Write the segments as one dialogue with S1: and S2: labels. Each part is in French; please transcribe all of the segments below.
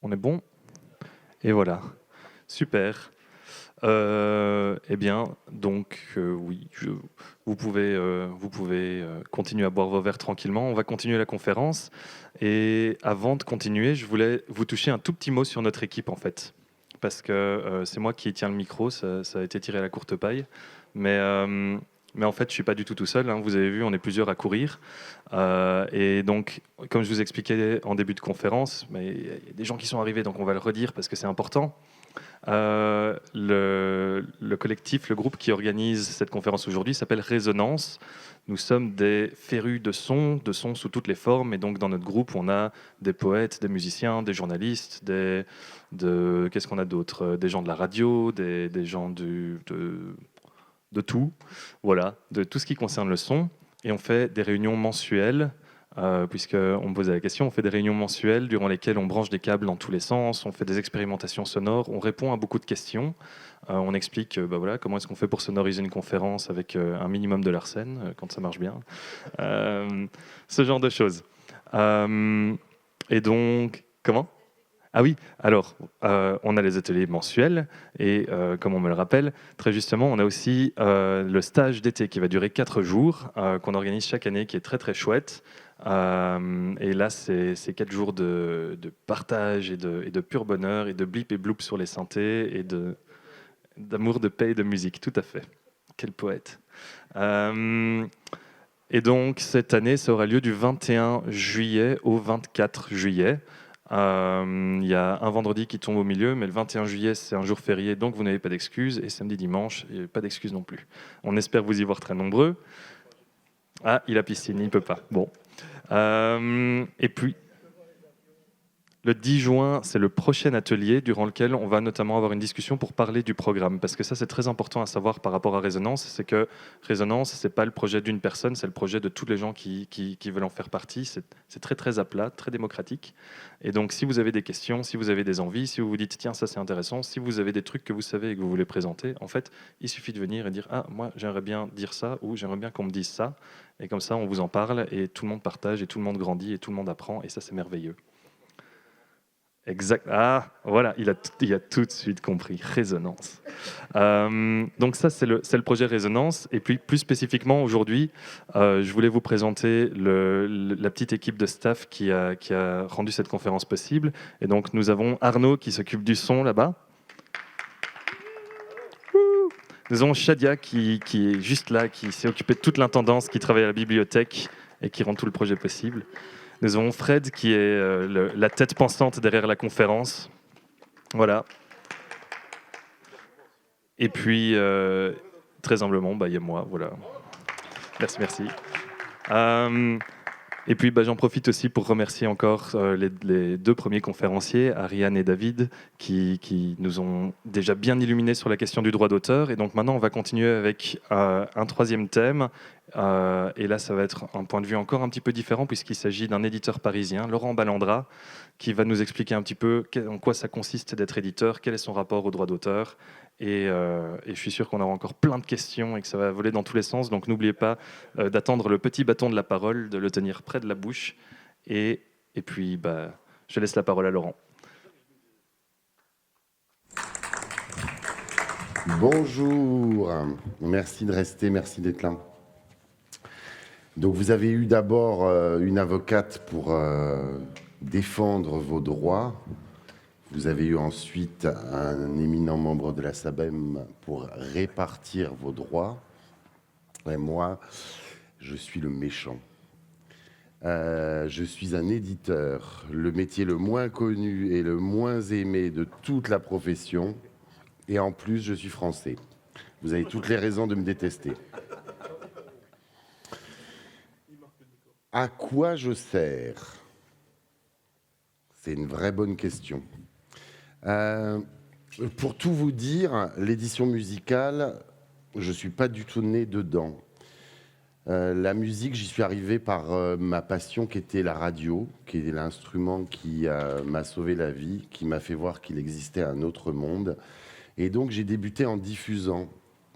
S1: On est bon? Et voilà. Super. Eh bien, donc, oui, vous pouvez continuer à boire vos verres tranquillement. On va continuer la conférence. Et avant de continuer, je voulais vous toucher un tout petit mot sur notre équipe, en fait. Parce que c'est moi qui tiens le micro, ça a été tiré à la courte paille. Mais, euh, mais en fait, je suis pas du tout seul, hein. Vous avez vu, on est plusieurs à courir. Et donc, comme je vous expliquais en début de conférence, mais il y a des gens qui sont arrivés, donc on va le redire parce que c'est important. Le collectif, le groupe qui organise cette conférence aujourd'hui s'appelle Résonance. Nous sommes des férus de son sous toutes les formes. Et donc, dans notre groupe, on a des poètes, des musiciens, des journalistes, qu'est-ce qu'on a d'autre? Des gens de la radio, des gens de tout. Voilà, de tout ce qui concerne le son. Et on fait des réunions mensuelles puisqu'on me posait la question, on fait des réunions mensuelles durant lesquelles on branche des câbles dans tous les sens, on fait des expérimentations sonores, on répond à beaucoup de questions, on explique voilà, comment est-ce qu'on fait pour sonoriser une conférence avec un minimum de l'arsène, quand ça marche bien, Euh, ce genre de choses. Et donc, comment? Ah oui, alors, on a les ateliers mensuels et comme on me le rappelle, très justement, on a aussi le stage d'été qui va durer 4 jours, qu'on organise chaque année, qui est très très chouette. Et là, c'est 4 jours de partage et de pur bonheur et de blip et bloop sur les synthés et d'amour, de paix et de musique, tout à fait. Quel poète. Euh, et donc, cette année, ça aura lieu du 21 juillet au 24 juillet. Il y a un vendredi qui tombe au milieu, mais le 21 juillet, c'est un jour férié, donc vous n'avez pas d'excuses. Et samedi, dimanche, il n'y a pas d'excuses non plus. On espère vous y voir très nombreux. Ah, il a piscine, il ne peut pas. Bon. Et puis, le 10 juin, c'est le prochain atelier durant lequel on va notamment avoir une discussion pour parler du programme. Parce que ça, c'est très important à savoir par rapport à Résonance. C'est que Résonance, ce n'est pas le projet d'une personne, c'est le projet de tous les gens qui veulent en faire partie. C'est très, très à plat, très démocratique. Et donc, si vous avez des questions, si vous avez des envies, si vous vous dites, tiens, ça c'est intéressant, si vous avez des trucs que vous savez et que vous voulez présenter, en fait, il suffit de venir et dire, ah, moi, j'aimerais bien dire ça ou j'aimerais bien qu'on me dise ça. Et comme ça, on vous en parle et tout le monde partage et tout le monde grandit et tout le monde apprend. Et ça, c'est merveilleux. Exact. Ah, voilà, il a tout de suite compris. Résonance. Donc ça, c'est le projet Résonance. Et puis, plus spécifiquement, aujourd'hui, je voulais vous présenter la petite équipe de staff qui a rendu cette conférence possible. Et donc, nous avons Arnaud qui s'occupe du son là-bas. Nous avons Shadia qui est juste là, qui s'est occupée de toute l'intendance, qui travaille à la bibliothèque et qui rend tout le projet possible. Nous avons Fred qui est la tête pensante derrière la conférence. Voilà. Et puis, très humblement, il y a moi. Voilà. Merci, merci. Et puis, j'en profite aussi pour remercier encore les deux premiers conférenciers, Ariane et David, qui nous ont déjà bien illuminés sur la question du droit d'auteur. Et donc maintenant, on va continuer avec un troisième thème. Et là, ça va être un point de vue encore un petit peu différent, puisqu'il s'agit d'un éditeur parisien, Laurent Ballandra, qui va nous expliquer un petit peu en quoi ça consiste d'être éditeur, quel est son rapport au droit d'auteur. Et je suis sûr qu'on aura encore plein de questions et que ça va voler dans tous les sens. Donc n'oubliez pas d'attendre le petit bâton de la parole, de le tenir près de la bouche. Et puis, je laisse la parole à Laurent.
S2: Bonjour, merci de rester, merci d'être là. Donc vous avez eu d'abord une avocate pour défendre vos droits. Vous avez eu ensuite un éminent membre de la SABEM pour répartir vos droits. Et moi, je suis le méchant. Je suis un éditeur, le métier le moins connu et le moins aimé de toute la profession. Et en plus, je suis français. Vous avez toutes les raisons de me détester. À quoi je sers? C'est une vraie bonne question. Pour tout vous dire, l'édition musicale, je ne suis pas du tout né dedans. La musique, j'y suis arrivé par ma passion qui était la radio, qui est l'instrument qui m'a sauvé la vie, qui m'a fait voir qu'il existait un autre monde. Et donc j'ai débuté en diffusant,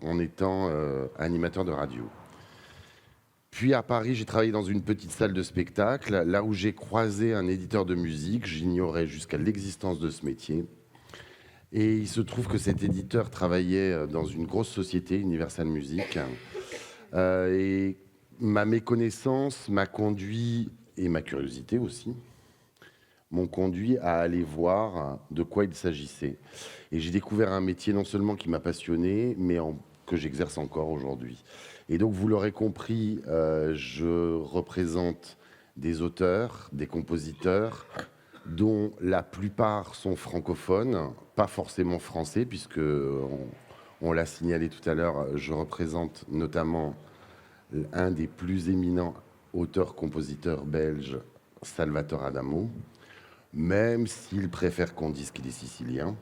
S2: en étant animateur de radio. Puis à Paris, j'ai travaillé dans une petite salle de spectacle, là où j'ai croisé un éditeur de musique. J'ignorais jusqu'à l'existence de ce métier. Et il se trouve que cet éditeur travaillait dans une grosse société, Universal Music. Et ma méconnaissance m'a conduit, et ma curiosité aussi, m'ont conduit à aller voir de quoi il s'agissait. Et j'ai découvert un métier non seulement qui m'a passionné, mais que j'exerce encore aujourd'hui. Et donc, vous l'aurez compris, je représente des auteurs, des compositeurs, dont la plupart sont francophones, pas forcément français, puisque on l'a signalé tout à l'heure, je représente notamment un des plus éminents auteurs-compositeurs belges, Salvatore Adamo, même s'il préfère qu'on dise qu'il est sicilien.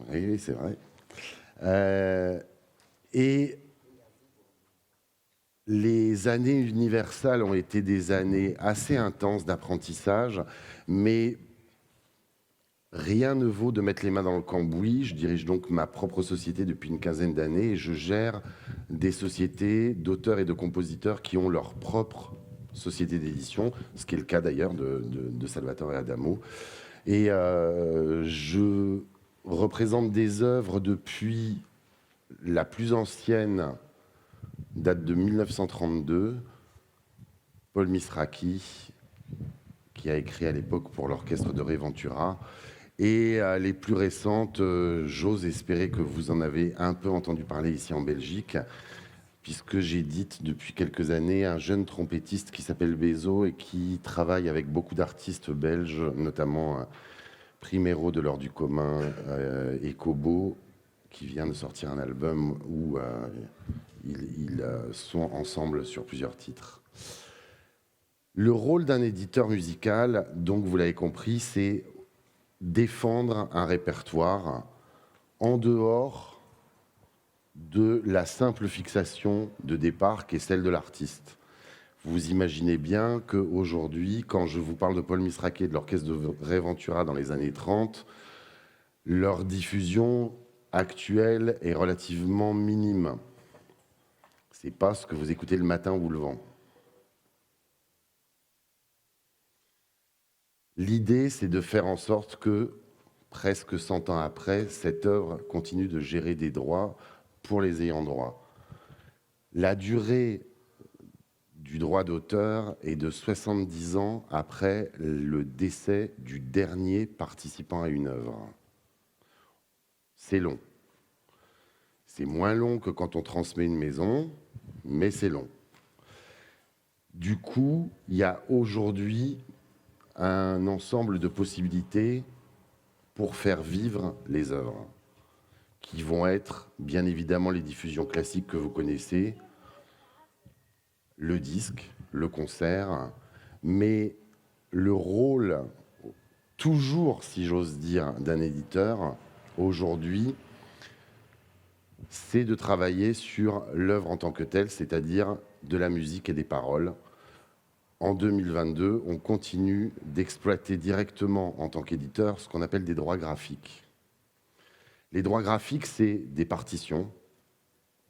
S2: Oui, c'est vrai. Et les années Universal ont été des années assez intenses d'apprentissage, mais rien ne vaut de mettre les mains dans le cambouis. Je dirige donc ma propre société depuis une quinzaine d'années et je gère des sociétés d'auteurs et de compositeurs qui ont leur propre société d'édition, ce qui est le cas d'ailleurs de Salvatore Adamo. Et je représente des œuvres depuis la plus ancienne, date de 1932, Paul Misraki, qui a écrit à l'époque pour l'orchestre de Ray Ventura. Et les plus récentes, j'ose espérer que vous en avez un peu entendu parler ici en Belgique, puisque j'édite depuis quelques années un jeune trompettiste qui s'appelle Bezo et qui travaille avec beaucoup d'artistes belges, notamment Primero de l'Or du commun et Kobo, qui vient de sortir un album où ils sont ensemble sur plusieurs titres. Le rôle d'un éditeur musical, donc vous l'avez compris, c'est défendre un répertoire en dehors de la simple fixation de départ qui est celle de l'artiste. Vous imaginez bien qu'aujourd'hui, quand je vous parle de Paul Misraki et de l'orchestre de Ray Ventura dans les années 30, leur diffusion actuelle est relativement minime. C'est pas ce que vous écoutez le matin ou le vent. L'idée, c'est de faire en sorte que, presque 100 ans après, cette œuvre continue de gérer des droits pour les ayants droit. La durée du droit d'auteur est de 70 ans après le décès du dernier participant à une œuvre. C'est long. C'est moins long que quand on transmet une maison, mais c'est long. Du coup, il y a aujourd'hui un ensemble de possibilités pour faire vivre les œuvres, qui vont être bien évidemment les diffusions classiques que vous connaissez, le disque, le concert, mais le rôle, toujours, si j'ose dire, d'un éditeur, aujourd'hui, c'est de travailler sur l'œuvre en tant que telle, c'est-à-dire de la musique et des paroles. En 2022, on continue d'exploiter directement en tant qu'éditeur ce qu'on appelle des droits graphiques. Les droits graphiques, c'est des partitions,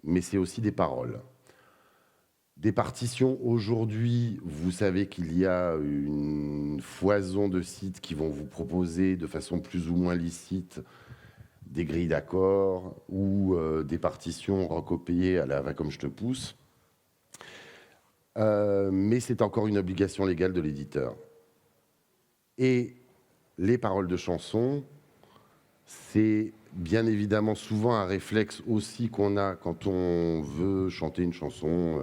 S2: mais c'est aussi des paroles. Des partitions, aujourd'hui, vous savez qu'il y a une foison de sites qui vont vous proposer de façon plus ou moins licite des grilles d'accords ou des partitions recopiées à la « va comme je te pousse ». Mais c'est encore une obligation légale de l'éditeur. Et les paroles de chansons, c'est bien évidemment souvent un réflexe aussi qu'on a quand on veut chanter une chanson,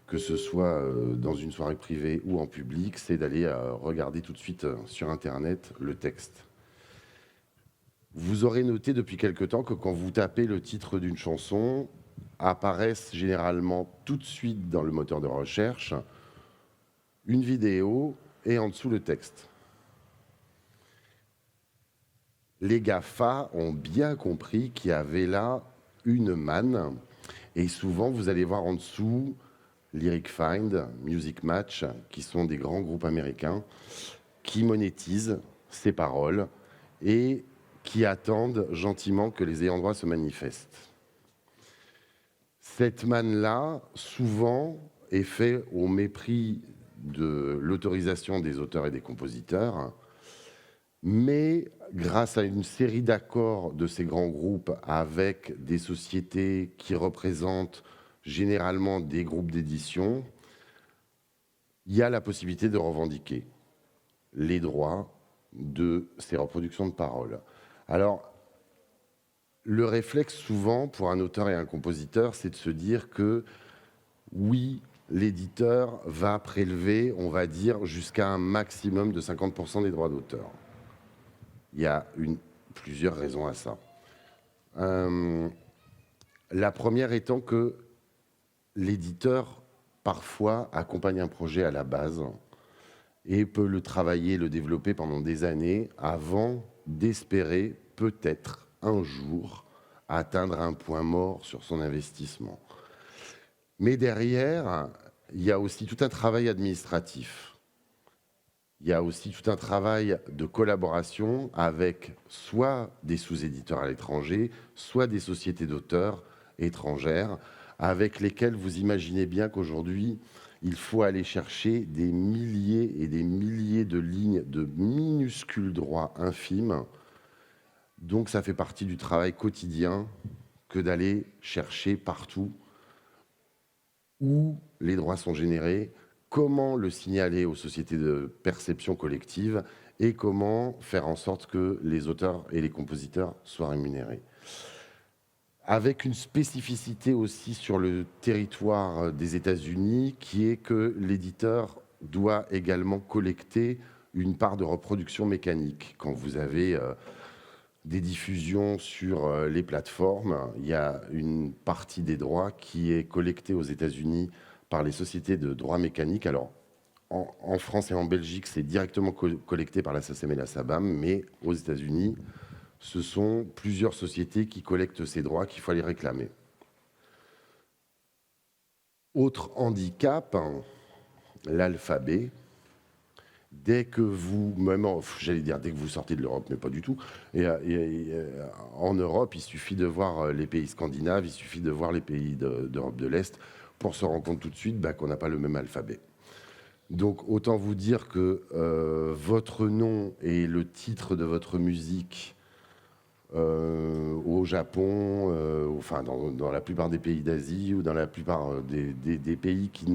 S2: que ce soit dans une soirée privée ou en public, c'est d'aller regarder tout de suite sur Internet le texte. Vous aurez noté depuis quelque temps que quand vous tapez le titre d'une chanson, apparaissent généralement tout de suite dans le moteur de recherche une vidéo et en dessous le texte. Les GAFA ont bien compris qu'il y avait là une manne et souvent vous allez voir en dessous Lyric Find, Music Match, qui sont des grands groupes américains qui monétisent ces paroles et qui attendent gentiment que les ayants droit se manifestent. Cette manne-là, souvent, est faite au mépris de l'autorisation des auteurs et des compositeurs, mais grâce à une série d'accords de ces grands groupes avec des sociétés qui représentent généralement des groupes d'édition, il y a la possibilité de revendiquer les droits de ces reproductions de paroles. Alors, le réflexe souvent pour un auteur et un compositeur, c'est de se dire que oui, l'éditeur va prélever, on va dire, jusqu'à un maximum de 50% des droits d'auteur. Il y a plusieurs raisons à ça. La première étant que l'éditeur, parfois, accompagne un projet à la base et peut le travailler, le développer pendant des années avant d'espérer peut-être un jour atteindre un point mort sur son investissement. Mais derrière, il y a aussi tout un travail administratif. Il y a aussi tout un travail de collaboration avec soit des sous-éditeurs à l'étranger, soit des sociétés d'auteurs étrangères, avec lesquelles vous imaginez bien qu'aujourd'hui, il faut aller chercher des milliers et des milliers de lignes de minuscules droits infimes. Donc ça fait partie du travail quotidien que d'aller chercher partout où les droits sont générés, comment le signaler aux sociétés de perception collective et comment faire en sorte que les auteurs et les compositeurs soient rémunérés. Avec une spécificité aussi sur le territoire des États-Unis, qui est que l'éditeur doit également collecter une part de reproduction mécanique. Quand vous avez des diffusions sur les plateformes, il y a une partie des droits qui est collectée aux États-Unis par les sociétés de droits mécaniques. Alors, en France et en Belgique, c'est directement collecté par la SACEM et la SABAM, mais aux États-Unis, ce sont plusieurs sociétés qui collectent ces droits qu'il faut aller réclamer. Autre handicap, l'alphabet. Dès que vous, même, j'allais dire dès que vous sortez de l'Europe, mais pas du tout. En Europe, il suffit de voir les pays scandinaves, il suffit de voir les pays d'Europe de l'Est pour se rendre compte tout de suite qu'on n'a pas le même alphabet. Donc autant vous dire que votre nom et le titre de votre musique au Japon, enfin dans la plupart des pays d'Asie ou dans la plupart des pays qui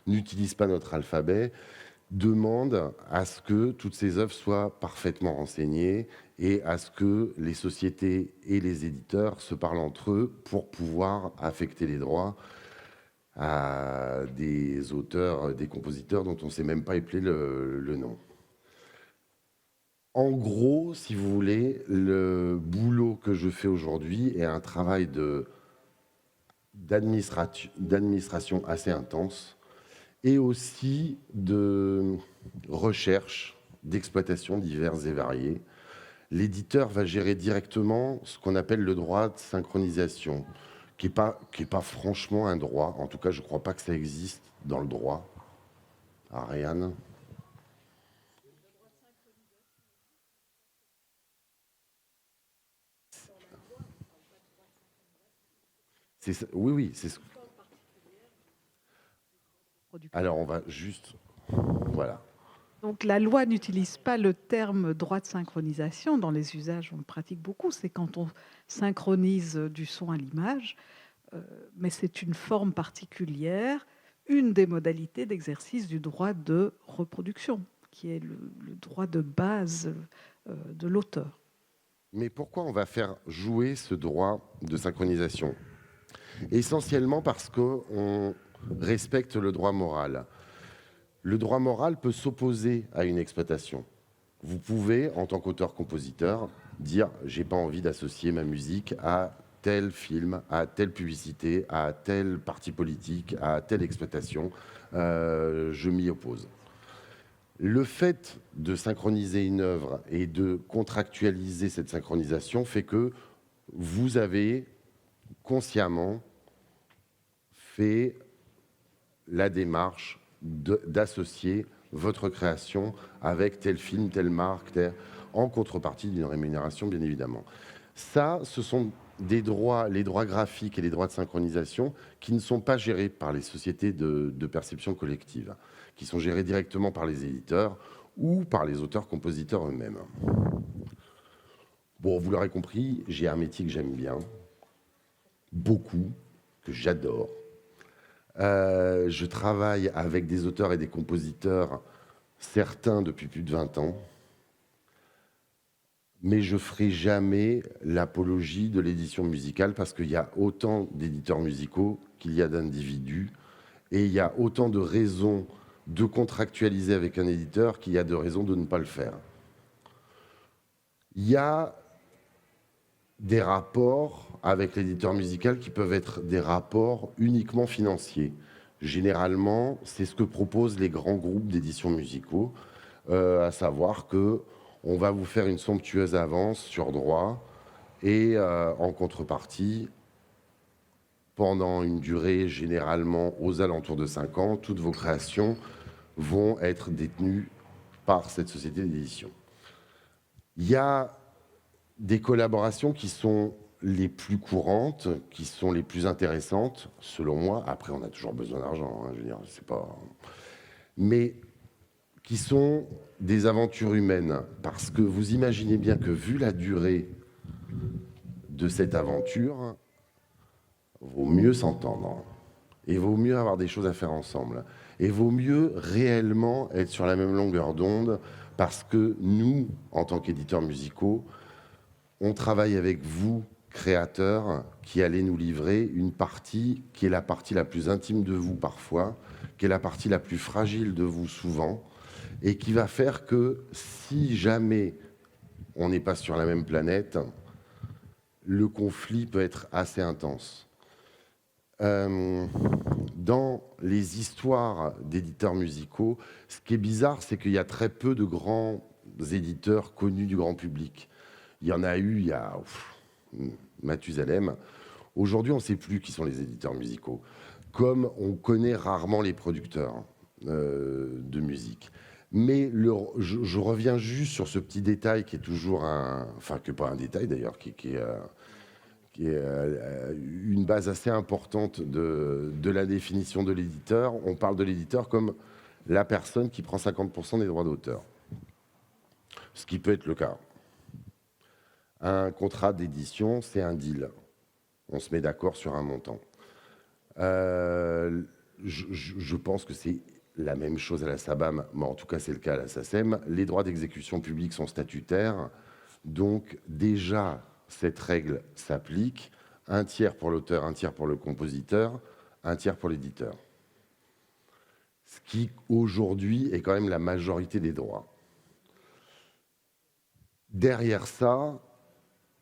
S2: n'utilisent pas notre alphabet, demande à ce que toutes ces œuvres soient parfaitement renseignées et à ce que les sociétés et les éditeurs se parlent entre eux pour pouvoir affecter les droits à des auteurs, des compositeurs dont on ne sait même pas épeler le nom. En gros, si vous voulez, le boulot que je fais aujourd'hui est un travail d'administration assez intense et aussi de recherche, d'exploitation diverses et variées. L'éditeur va gérer directement ce qu'on appelle le droit de synchronisation, qui est pas franchement un droit. En tout cas, je ne crois pas que ça existe dans le droit. Ariane ? Oui, c'est ce. Alors, on va juste. Voilà.
S3: Donc, la loi n'utilise pas le terme droit de synchronisation. Dans les usages, on le pratique beaucoup. C'est quand on synchronise du son à l'image. Mais c'est une forme particulière, une des modalités d'exercice du droit de reproduction, qui est le droit de base de l'auteur.
S2: Mais pourquoi on va faire jouer ce droit de synchronisation ? Essentiellement parce qu'on respecte le droit moral. Le droit moral peut s'opposer à une exploitation. Vous pouvez, en tant qu'auteur-compositeur, dire « j'ai pas envie d'associer ma musique à tel film, à telle publicité, à tel parti politique, à telle exploitation, je m'y oppose ». Le fait de synchroniser une œuvre et de contractualiser cette synchronisation fait que vous avez consciemment fait la démarche d'associer votre création avec tel film, telle marque, en contrepartie d'une rémunération, bien évidemment. Ça, ce sont les droits graphiques et les droits de synchronisation qui ne sont pas gérés par les sociétés de perception collective, qui sont gérés directement par les éditeurs ou par les auteurs-compositeurs eux-mêmes. Bon, vous l'aurez compris, j'ai un métier que j'aime bien, beaucoup, que j'adore. Je travaille avec des auteurs et des compositeurs, certains depuis plus de 20 ans, mais je ne ferai jamais l'apologie de l'édition musicale parce qu'il y a autant d'éditeurs musicaux qu'il y a d'individus et il y a autant de raisons de contractualiser avec un éditeur qu'il y a de raisons de ne pas le faire. Il y a des rapports avec l'éditeur musical qui peuvent être des rapports uniquement financiers. Généralement, c'est ce que proposent les grands groupes d'édition musicaux, à savoir que on va vous faire une somptueuse avance sur droit et en contrepartie, pendant une durée généralement aux alentours de 5 ans, toutes vos créations vont être détenues par cette société d'édition. Il y a des collaborations qui sont les plus courantes, qui sont les plus intéressantes, selon moi. Après, on a toujours besoin d'argent, hein, je veux dire, c'est pas... Mais qui sont des aventures humaines. Parce que vous imaginez bien que, vu la durée de cette aventure, vaut mieux s'entendre. Et vaut mieux avoir des choses à faire ensemble. Et vaut mieux réellement être sur la même longueur d'onde, parce que nous, en tant qu'éditeurs musicaux, on travaille avec vous, créateurs, qui allez nous livrer une partie qui est la partie la plus intime de vous parfois, qui est la partie la plus fragile de vous souvent, et qui va faire que si jamais on n'est pas sur la même planète, le conflit peut être assez intense. Dans les histoires d'éditeurs musicaux, ce qui est bizarre, c'est qu'il y a très peu de grands éditeurs connus du grand public. Il y en a eu, il y a Mathusalem. Aujourd'hui, on ne sait plus qui sont les éditeurs musicaux. Comme on connaît rarement les producteurs de musique. Mais je reviens juste sur ce petit détail qui est toujours enfin, que pas un détail d'ailleurs, qui est une base assez importante de la définition de l'éditeur. On parle de l'éditeur comme la personne qui prend 50% des droits d'auteur. Ce qui peut être le cas. Un contrat d'édition, c'est un deal. On se met d'accord sur un montant. Je pense que c'est la même chose à la SABAM, mais en tout cas c'est le cas à la SACEM. Les droits d'exécution publique sont statutaires, donc déjà cette règle s'applique. 1/3 pour l'auteur, 1/3 pour le compositeur, 1/3 pour l'éditeur. Ce qui aujourd'hui est quand même la majorité des droits. Derrière ça,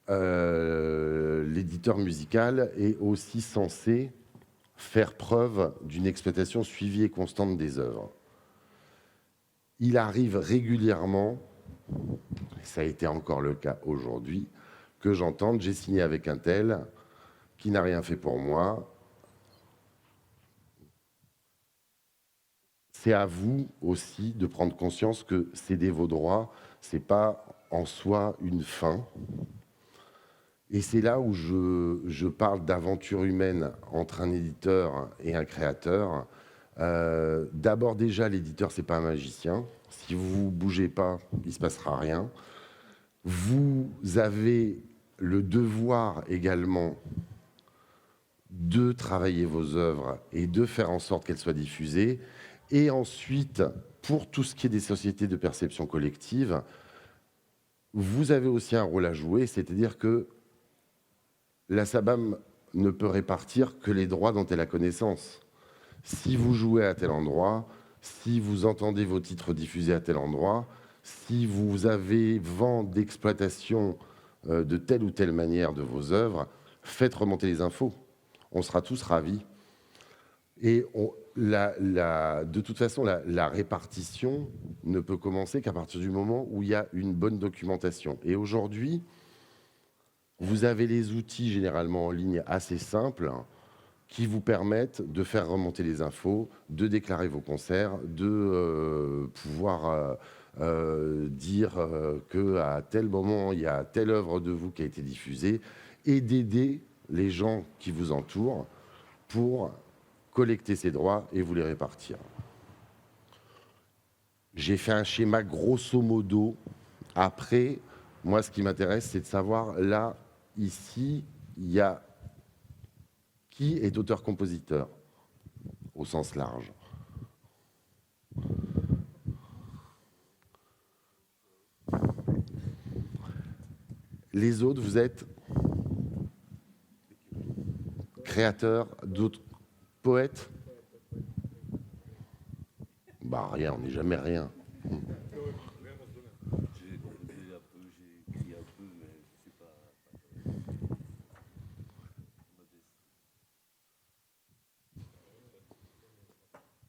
S2: l'éditeur musical est aussi censé faire preuve d'une exploitation suivie et constante des œuvres. Il arrive régulièrement, ça a été encore le cas aujourd'hui, que j'entende « j'ai signé avec un tel qui n'a rien fait pour moi ». C'est à vous aussi de prendre conscience que céder vos droits, ce n'est pas en soi une fin. Et c'est là où je parle d'aventure humaine entre un éditeur et un créateur. D'abord, déjà, l'éditeur, ce n'est pas un magicien. Si vous ne bougez pas, il ne se passera rien. Vous avez le devoir également de travailler vos œuvres et de faire en sorte qu'elles soient diffusées. Et ensuite, pour tout ce qui est des sociétés de perception collective, vous avez aussi un rôle à jouer, c'est-à-dire que la SABAM ne peut répartir que les droits dont elle a connaissance. Si vous jouez à tel endroit, si vous entendez vos titres diffusés à tel endroit, si vous avez vent d'exploitation de telle ou telle manière de vos œuvres, faites remonter les infos. On sera tous ravis. Et de toute façon, la répartition ne peut commencer qu'à partir du moment où il y a une bonne documentation. Et aujourd'hui, vous avez les outils généralement en ligne assez simples qui vous permettent de faire remonter les infos, de déclarer vos concerts, de pouvoir dire qu'à tel moment, il y a telle œuvre de vous qui a été diffusée et d'aider les gens qui vous entourent pour collecter ces droits et vous les répartir. J'ai fait un schéma grosso modo. Après, moi, ce qui m'intéresse, c'est de savoir, là, ici, il y a qui est auteur-compositeur, au sens large. Les autres, vous êtes créateurs, d'autres poètes? Bah rien, on n'est jamais rien.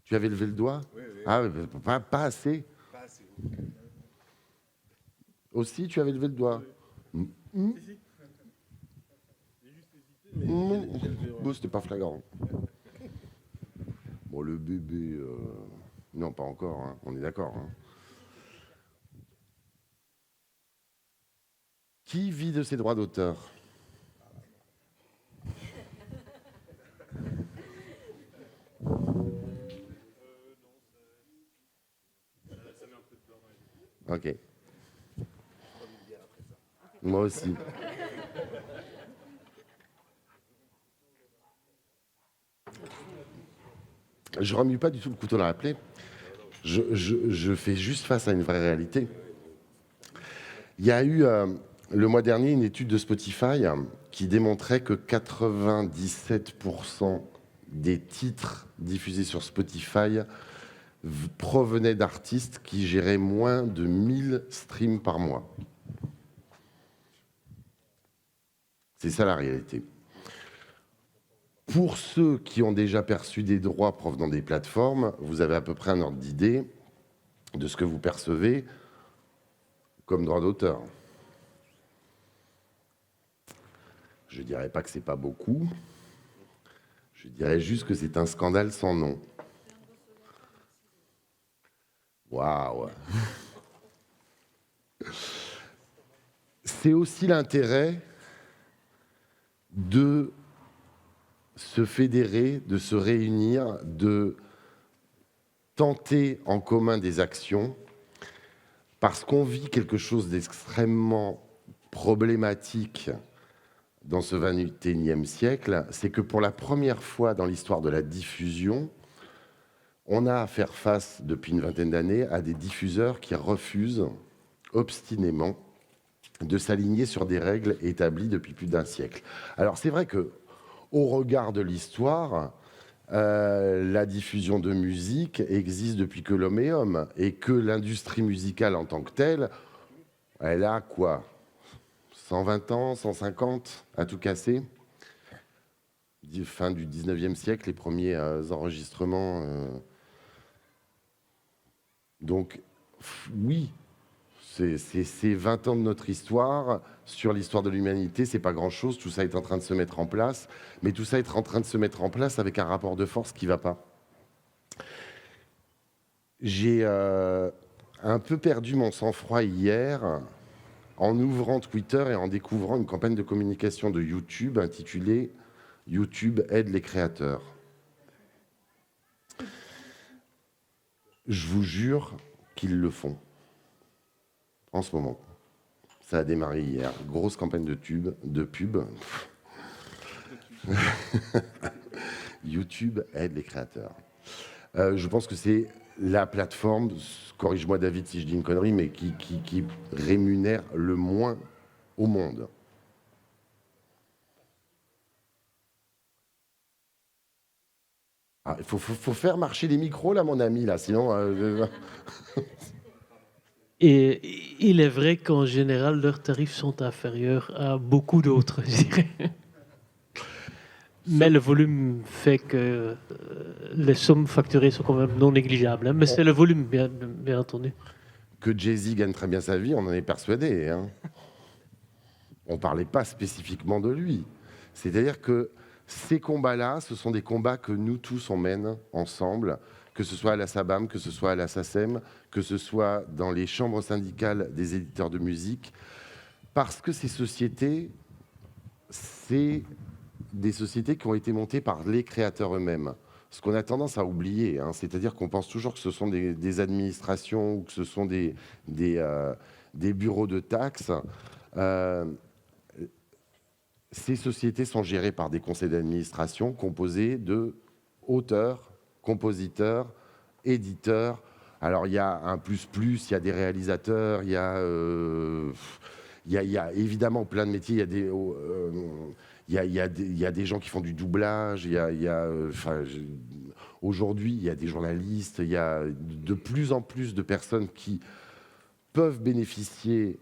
S2: Tu avais levé le doigt? Oui, oui. Ah, pas assez. Pas assez. Aussi, tu avais levé le doigt? Oui. Bon, c'était pas flagrant. Bon, le bébé... Non, pas encore, hein. On est d'accord. Hein. Qui vit de ses droits d'auteur? Ok. Moi aussi. Je ne remue pas du tout le couteau dans la plaie. Je fais juste face à une vraie réalité. Il y a eu le mois dernier une étude de Spotify qui démontrait que 97% des titres diffusés sur Spotify provenaient d'artistes qui géraient moins de 1000 streams par mois. C'est ça la réalité. Pour ceux qui ont déjà perçu des droits provenant des plateformes, vous avez à peu près un ordre d'idée de ce que vous percevez comme droit d'auteur. Je ne dirais pas que ce n'est pas beaucoup. Je dirais juste que c'est un scandale sans nom. Waouh! C'est aussi l'intérêt de se fédérer, de se réunir, de tenter en commun des actions, parce qu'on vit quelque chose d'extrêmement problématique dans ce XXIe siècle, c'est que pour la première fois dans l'histoire de la diffusion, on a à faire face, depuis une vingtaine d'années, à des diffuseurs qui refusent obstinément de s'aligner sur des règles établies depuis plus d'un siècle. Alors c'est vrai que, au regard de l'histoire, la diffusion de musique existe depuis que l'homme est homme, et que l'industrie musicale en tant que telle, elle a quoi, 120 ans, 150 à tout casser? Fin du 19e siècle, les premiers enregistrements. Donc, oui, c'est 20 ans de notre histoire. Sur l'histoire de l'humanité, c'est pas grand-chose. Tout ça est en train de se mettre en place. Mais tout ça est en train de se mettre en place avec un rapport de force qui ne va pas. J'ai un peu perdu mon sang-froid hier en ouvrant Twitter et en découvrant une campagne de communication de YouTube intitulée « YouTube aide les créateurs ». Je vous jure qu'ils le font en ce moment. Ça a démarré hier. Grosse campagne de pub. YouTube aide les créateurs. Je pense que c'est la plateforme, corrige-moi David si je dis une connerie, mais qui rémunère le moins au monde. Ah, il faut faire marcher les micros, là, mon ami, là, sinon...
S4: Et il est vrai qu'en général, leurs tarifs sont inférieurs à beaucoup d'autres, je dirais. Mais le volume fait que les sommes facturées sont quand même non négligeables. Hein, mais c'est le volume, bien entendu.
S2: Que Jay-Z gagne très bien sa vie, on en est persuadé. Hein. On ne parlait pas spécifiquement de lui. C'est-à-dire que ces combats-là, ce sont des combats que nous tous, on mène ensemble, que ce soit à la SABAM, que ce soit à la SACEM, que ce soit dans les chambres syndicales des éditeurs de musique, parce que ces sociétés c'est des sociétés qui ont été montées par les créateurs eux-mêmes. Ce qu'on a tendance à oublier, hein, c'est-à-dire qu'on pense toujours que ce sont des administrations ou que ce sont des bureaux de taxes. Euh, Ces sociétés sont gérées par des conseils d'administration composés de auteurs, compositeurs, éditeurs. Alors, il y a un plus, il y a des réalisateurs, il y a évidemment plein de métiers. Il y a des gens qui font du doublage. Aujourd'hui, il y a des journalistes. Il y a de plus en plus de personnes qui peuvent bénéficier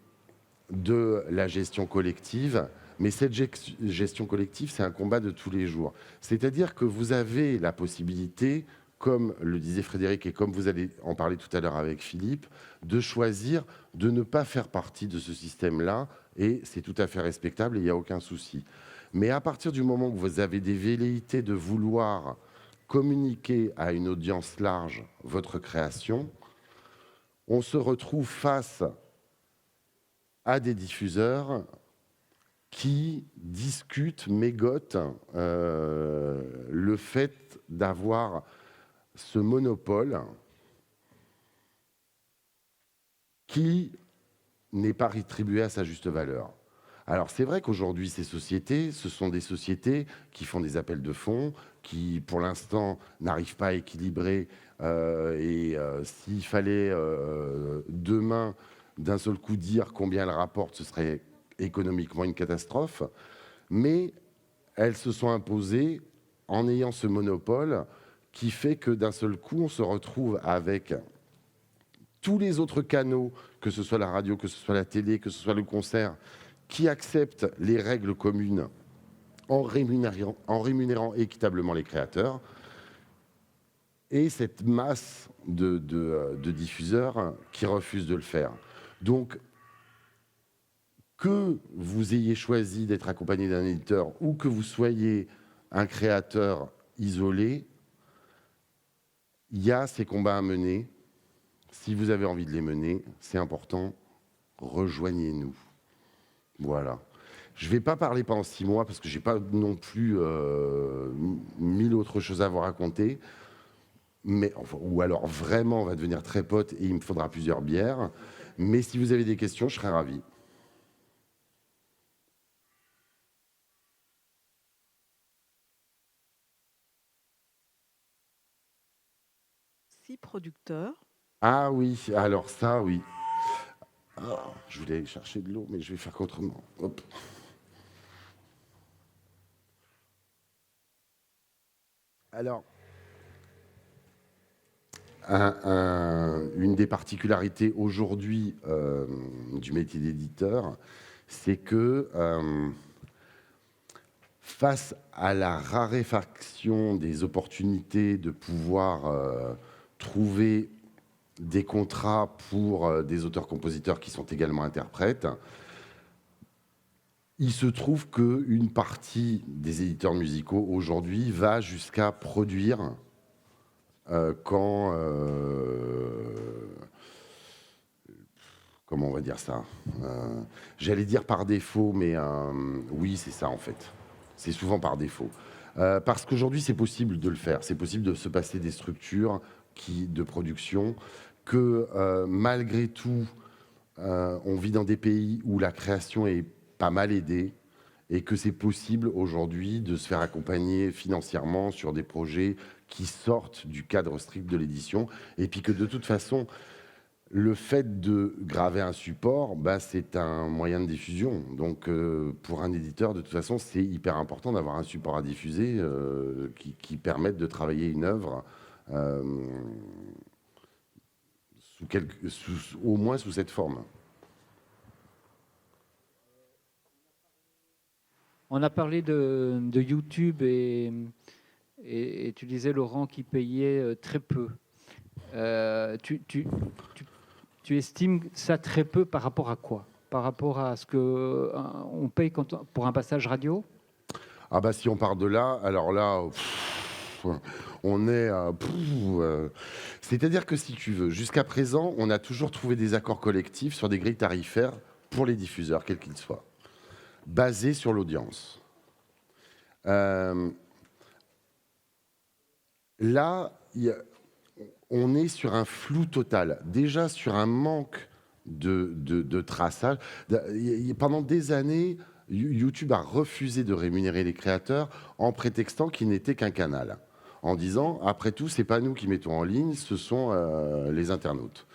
S2: de la gestion collective. Mais cette gestion collective, c'est un combat de tous les jours. C'est-à-dire que vous avez la possibilité, comme le disait Frédéric et comme vous allez en parler tout à l'heure avec Philippe, de choisir de ne pas faire partie de ce système-là, et c'est tout à fait respectable et il n'y a aucun souci. Mais à partir du moment où vous avez des velléités de vouloir communiquer à une audience large votre création, on se retrouve face à des diffuseurs qui discutent, mégotent le fait d'avoir ce monopole qui n'est pas rétribué à sa juste valeur. Alors c'est vrai qu'aujourd'hui, ces sociétés, ce sont des sociétés qui font des appels de fonds, qui pour l'instant n'arrivent pas à équilibrer s'il fallait demain d'un seul coup dire combien elles rapportent, ce serait économiquement une catastrophe, mais elles se sont imposées en ayant ce monopole qui fait que d'un seul coup, on se retrouve avec tous les autres canaux, que ce soit la radio, que ce soit la télé, que ce soit le concert, qui acceptent les règles communes en rémunérant équitablement les créateurs, et cette masse de diffuseurs qui refusent de le faire. Donc, que vous ayez choisi d'être accompagné d'un éditeur ou que vous soyez un créateur isolé, il y a ces combats à mener. Si vous avez envie de les mener, c'est important, rejoignez-nous. Voilà. Je ne vais pas parler pendant 6 mois parce que je n'ai pas non plus 1000 autres choses à vous raconter. Mais, enfin, ou alors vraiment, on va devenir très potes et il me faudra plusieurs bières. Mais si vous avez des questions, je serai ravi.
S3: Producteurs.
S2: Ah oui, alors ça, oui. Ah, je voulais aller chercher de l'eau, mais je vais faire qu'autrement. Hop. Alors, une des particularités aujourd'hui du métier d'éditeur, c'est que face à la raréfaction des opportunités de pouvoir trouver des contrats pour des auteurs-compositeurs qui sont également interprètes, il se trouve qu'une partie des éditeurs musicaux aujourd'hui va jusqu'à produire comment on va dire ça, j'allais dire par défaut, mais oui, c'est ça en fait. C'est souvent par défaut. Parce qu'aujourd'hui, c'est possible de le faire. C'est possible de se passer des structures de production que malgré tout, on vit dans des pays où la création est pas mal aidée et que c'est possible aujourd'hui de se faire accompagner financièrement sur des projets qui sortent du cadre strict de l'édition, et puis que de toute façon, le fait de graver un support, c'est un moyen de diffusion. Donc, pour un éditeur, de toute façon, c'est hyper important d'avoir un support à diffuser qui permette de travailler une œuvre au moins sous cette forme.
S5: On a parlé de YouTube et tu disais, Laurent, qui payait très peu. Tu estimes ça très peu par rapport à quoi? Par rapport à ce qu'on paye pour un passage radio?
S2: Ah bah si on part de là, alors là, on est... C'est-à-dire que si tu veux, jusqu'à présent, on a toujours trouvé des accords collectifs sur des grilles tarifaires pour les diffuseurs, quels qu'ils soient. basé sur l'audience. Là, on est sur un flou total, déjà sur un manque de traçage. Pendant des années, YouTube a refusé de rémunérer les créateurs en prétextant qu'il n'était qu'un canal, en disant, après tout, c'est pas nous qui mettons en ligne, ce sont les internautes.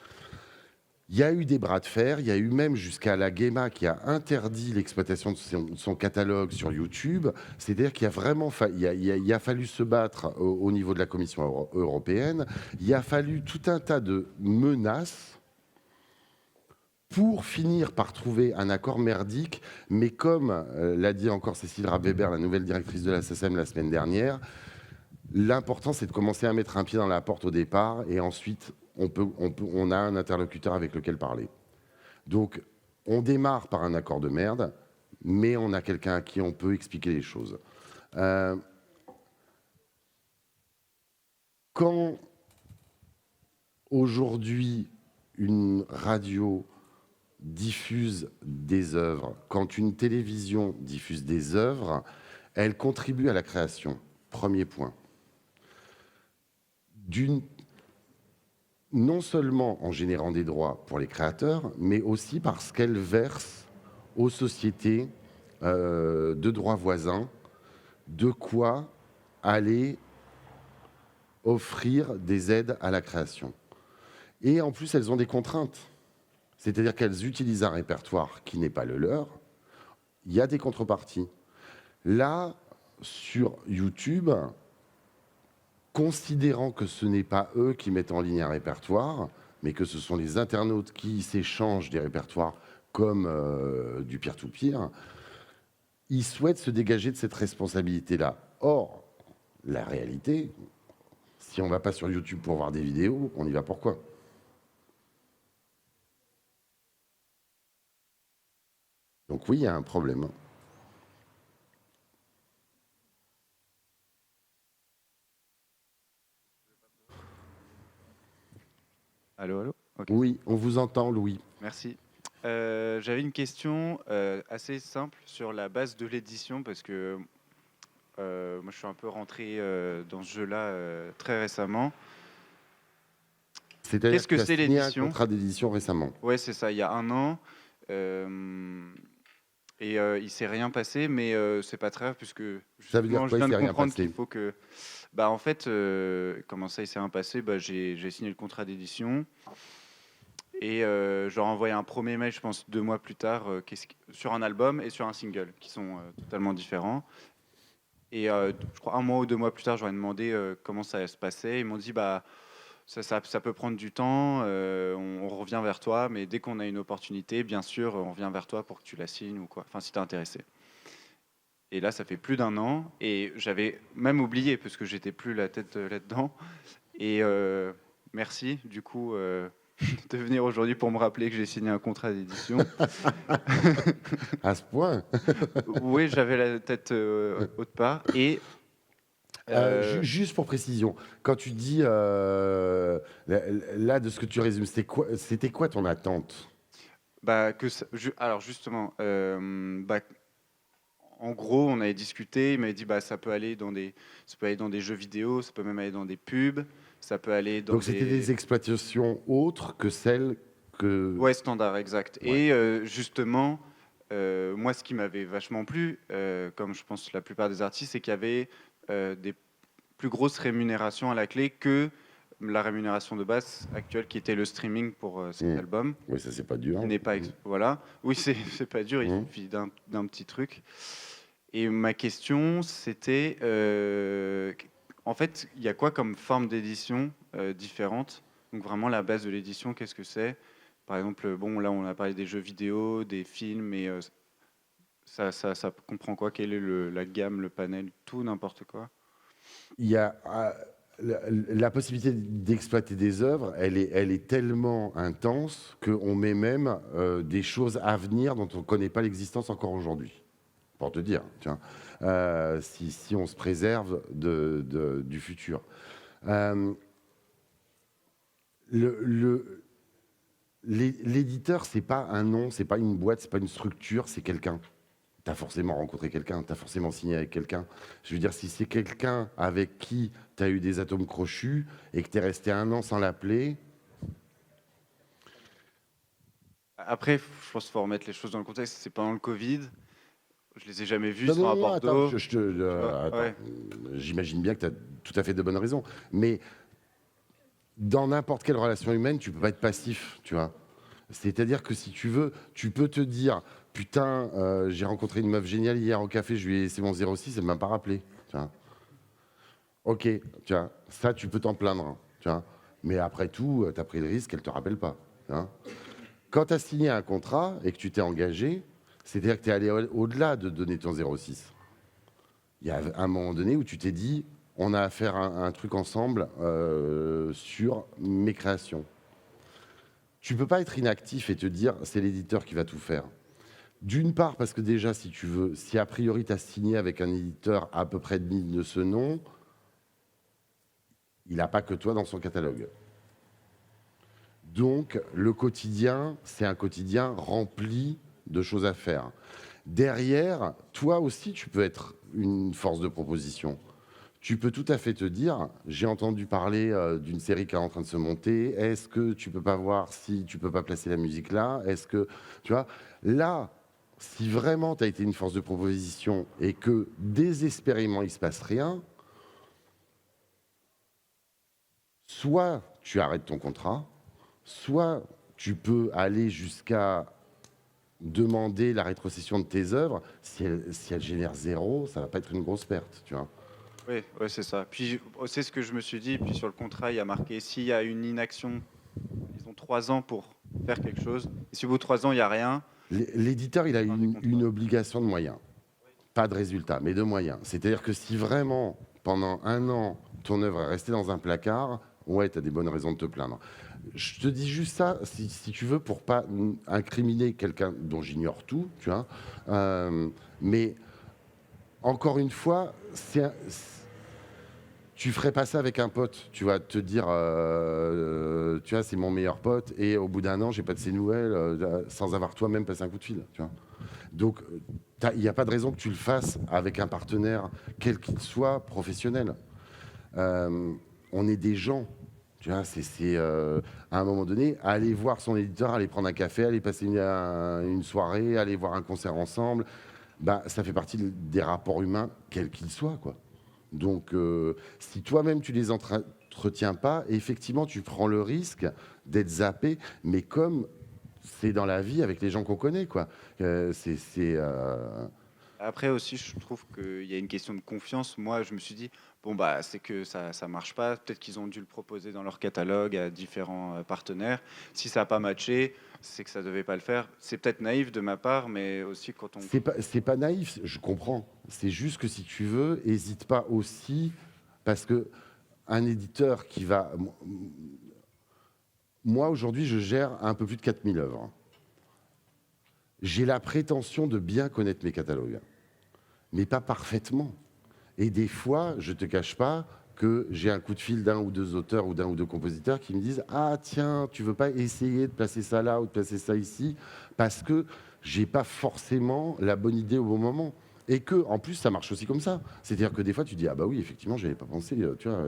S2: Il y a eu des bras de fer, il y a eu même jusqu'à la GEMA qui a interdit l'exploitation de son catalogue sur YouTube. C'est-à-dire qu'il y a vraiment il a fallu se battre au niveau de la Commission européenne. Il a fallu tout un tas de menaces pour finir par trouver un accord merdique. Mais comme l'a dit encore Cécile Rapp-Weber, la nouvelle directrice de la SACEM la semaine dernière, l'important c'est de commencer à mettre un pied dans la porte au départ et ensuite on a un interlocuteur avec lequel parler. Donc, on démarre par un accord de merde, mais on a quelqu'un à qui on peut expliquer les choses. Quand, aujourd'hui, une radio diffuse des œuvres, quand une télévision diffuse des œuvres, elle contribue à la création. Premier point. Non seulement en générant des droits pour les créateurs, mais aussi parce qu'elle verse aux sociétés de droits voisins de quoi aller offrir des aides à la création. Et en plus, elles ont des contraintes. C'est-à-dire qu'elles utilisent un répertoire qui n'est pas le leur. Il y a des contreparties. Là, sur YouTube, considérant que ce n'est pas eux qui mettent en ligne un répertoire, mais que ce sont les internautes qui s'échangent des répertoires comme du peer-to-peer, ils souhaitent se dégager de cette responsabilité-là. Or, la réalité, si on ne va pas sur YouTube pour voir des vidéos, on y va pour quoi ? Donc oui, il y a un problème.
S6: Allô, allô. Okay.
S2: Oui, on vous entend, Louis.
S6: Merci. J'avais une question assez simple sur la base de l'édition, parce que moi je suis un peu rentré dans ce jeu-là très récemment.
S2: C'est-à-dire
S6: Qu'est-ce que c'est l'édition ?
S2: Un contrat d'édition récemment.
S6: Ouais, c'est ça, il y a 1 an. Et il s'est rien passé, mais c'est pas très grave, puisque
S2: ça veut dire
S6: je viens de comprendre qu'il faut que... Bah, en fait, comment ça, il s'est rien passé ? Bah, j'ai signé le contrat d'édition. Et je leur ai envoyé un premier mail, je pense 2 mois plus tard, sur un album et sur un single, qui sont totalement différents. Et je crois 1 mois ou 2 mois plus tard, j'aurais demandé comment ça se passait. Ils m'ont dit, bah, ça peut prendre du temps, on revient vers toi, mais dès qu'on a une opportunité, bien sûr, on revient vers toi pour que tu la signes ou quoi. Enfin, si t'es intéressé. Et là, ça fait plus d'1 an, et j'avais même oublié, parce que j'étais plus la tête là-dedans. Et merci, du coup... de venir aujourd'hui pour me rappeler que j'ai signé un contrat d'édition.
S2: À ce point.
S6: Oui, j'avais la tête haute part. Et
S2: juste pour précision, quand tu dis là de ce que tu résumes, c'était quoi ton attente ?
S6: Bah, alors justement, bah, en gros, on avait discuté. Il m'avait dit bah ça peut aller dans des jeux vidéo, ça peut même aller dans des pubs. Ça peut aller dans
S2: Donc c'était des exploitations autres que celles que...
S6: Ouais, standard, exact. Ouais. Et justement, moi, ce qui m'avait vachement plu, comme je pense la plupart des artistes, c'est qu'il y avait des plus grosses rémunérations à la clé que la rémunération de base actuelle, qui était le streaming pour cet album.
S2: Oui, ça, c'est pas dur.
S6: N'est pas voilà. Oui, c'est pas dur, il suffit d'un petit truc. Et ma question, c'était... en fait, il y a quoi comme forme d'édition différente ? Donc vraiment, la base de l'édition, qu'est-ce que c'est ? Par exemple, bon, là, on a parlé des jeux vidéo, des films, mais ça comprend quoi ? Quelle est la gamme, le panel, tout, n'importe quoi ?
S2: Il y a la possibilité d'exploiter des œuvres, elle est tellement intense qu'on met même des choses à venir dont on ne connaît pas l'existence encore aujourd'hui. Pour te dire, tiens, si on se préserve du futur. L'éditeur, c'est pas un nom, c'est pas une boîte, c'est pas une structure, c'est quelqu'un. tu as forcément rencontré quelqu'un, tu as forcément signé avec quelqu'un. Je veux dire, si c'est quelqu'un avec qui tu as eu des atomes crochus et que tu es resté 1 an sans l'appeler...
S6: Après, je pense qu'il faut remettre les choses dans le contexte. C'est pendant le Covid. Je les ai jamais vus,
S2: Non,
S6: ils sont à
S2: non,
S6: Bordeaux.
S2: attends, attends.
S6: Ouais.
S2: J'imagine bien que tu as tout à fait de bonnes raisons. Mais dans n'importe quelle relation humaine, tu peux pas être passif, tu vois. C'est-à-dire que si tu veux, tu peux te dire, putain, j'ai rencontré une meuf géniale hier au café, je lui ai laissé mon 06, elle m'a pas rappelé. Tu vois. Ok, tu vois, ça tu peux t'en plaindre, hein, tu vois. Mais après tout, tu as pris le risque qu'elle te rappelle pas. Tu vois. Quand tu as signé un contrat et que tu t'es engagé, c'est-à-dire que tu es allé au-delà de donner ton 06. Il y a un moment donné où tu t'es dit, on a à faire un truc ensemble sur mes créations. Tu peux pas être inactif et te dire, c'est l'éditeur qui va tout faire. D'une part, parce que déjà, si tu veux, si a priori tu as signé avec un éditeur à peu près digne de ce nom, il n'a pas que toi dans son catalogue. Donc, le quotidien, c'est un quotidien rempli de choses à faire. Derrière, toi aussi, tu peux être une force de proposition. Tu peux tout à fait te dire, j'ai entendu parler d'une série qui est en train de se monter, est-ce que tu peux pas voir si tu peux pas placer la musique là? Est-ce que, tu vois, là, si vraiment tu as été une force de proposition et que désespérément il se passe rien, soit tu arrêtes ton contrat, soit tu peux aller jusqu'à demander la rétrocession de tes œuvres. Si elle génère 0, ça va pas être une grosse perte, tu vois.
S6: Oui, ouais, c'est ça. Puis c'est ce que je me suis dit. Puis sur le contrat, il y a marqué s'il y a une inaction, ils ont 3 ans pour faire quelque chose. Et si au bout de 3 ans, il n'y a rien.
S2: L'éditeur, il a
S6: Fin du contrat.
S2: une obligation de moyens. Pas de résultat, mais de moyens. C'est-à-dire que si vraiment, pendant 1 an, ton œuvre est restée dans un placard, ouais, tu as des bonnes raisons de te plaindre. Je te dis juste ça, si tu veux, pour pas incriminer quelqu'un dont j'ignore tout, tu vois. Mais encore une fois, tu ferais pas ça avec un pote. Tu vas te dire, tu vois, c'est mon meilleur pote, et au bout d'1 an, j'ai pas de ses nouvelles, sans avoir toi-même passé un coup de fil, tu vois. Donc, il n'y a pas de raison que tu le fasses avec un partenaire, quel qu'il soit, professionnel. On est des gens. Tu vois, c'est à un moment donné, aller voir son éditeur, aller prendre un café, aller passer une soirée, aller voir un concert ensemble, bah, ça fait partie des rapports humains, quels qu'ils soient, quoi. Donc, si toi-même tu les entretiens pas, effectivement, tu prends le risque d'être zappé, mais comme c'est dans la vie avec les gens qu'on connaît, quoi.
S6: Après aussi, je trouve qu'il y a une question de confiance. Moi, je me suis dit, bon, bah, c'est que ça marche pas. Peut-être qu'ils ont dû le proposer dans leur catalogue à différents partenaires. Si ça n'a pas matché, c'est que ça devait pas le faire. C'est peut-être naïf de ma part, mais aussi quand on...
S2: C'est pas naïf, je comprends. C'est juste que si tu veux, hésite pas aussi, parce que un éditeur qui va... Moi, aujourd'hui, je gère un peu plus de 4000 œuvres. J'ai la prétention de bien connaître mes catalogues, mais pas parfaitement. Et des fois, je ne te cache pas que j'ai un coup de fil d'un ou deux auteurs ou d'un ou deux compositeurs qui me disent « Ah tiens, tu veux pas essayer de placer ça là ou de placer ça ici ?» parce que j'ai pas forcément la bonne idée au bon moment. Et que, en plus, ça marche aussi comme ça. C'est-à-dire que des fois, tu dis « Ah bah oui, effectivement, je n'avais pas pensé, tu vois,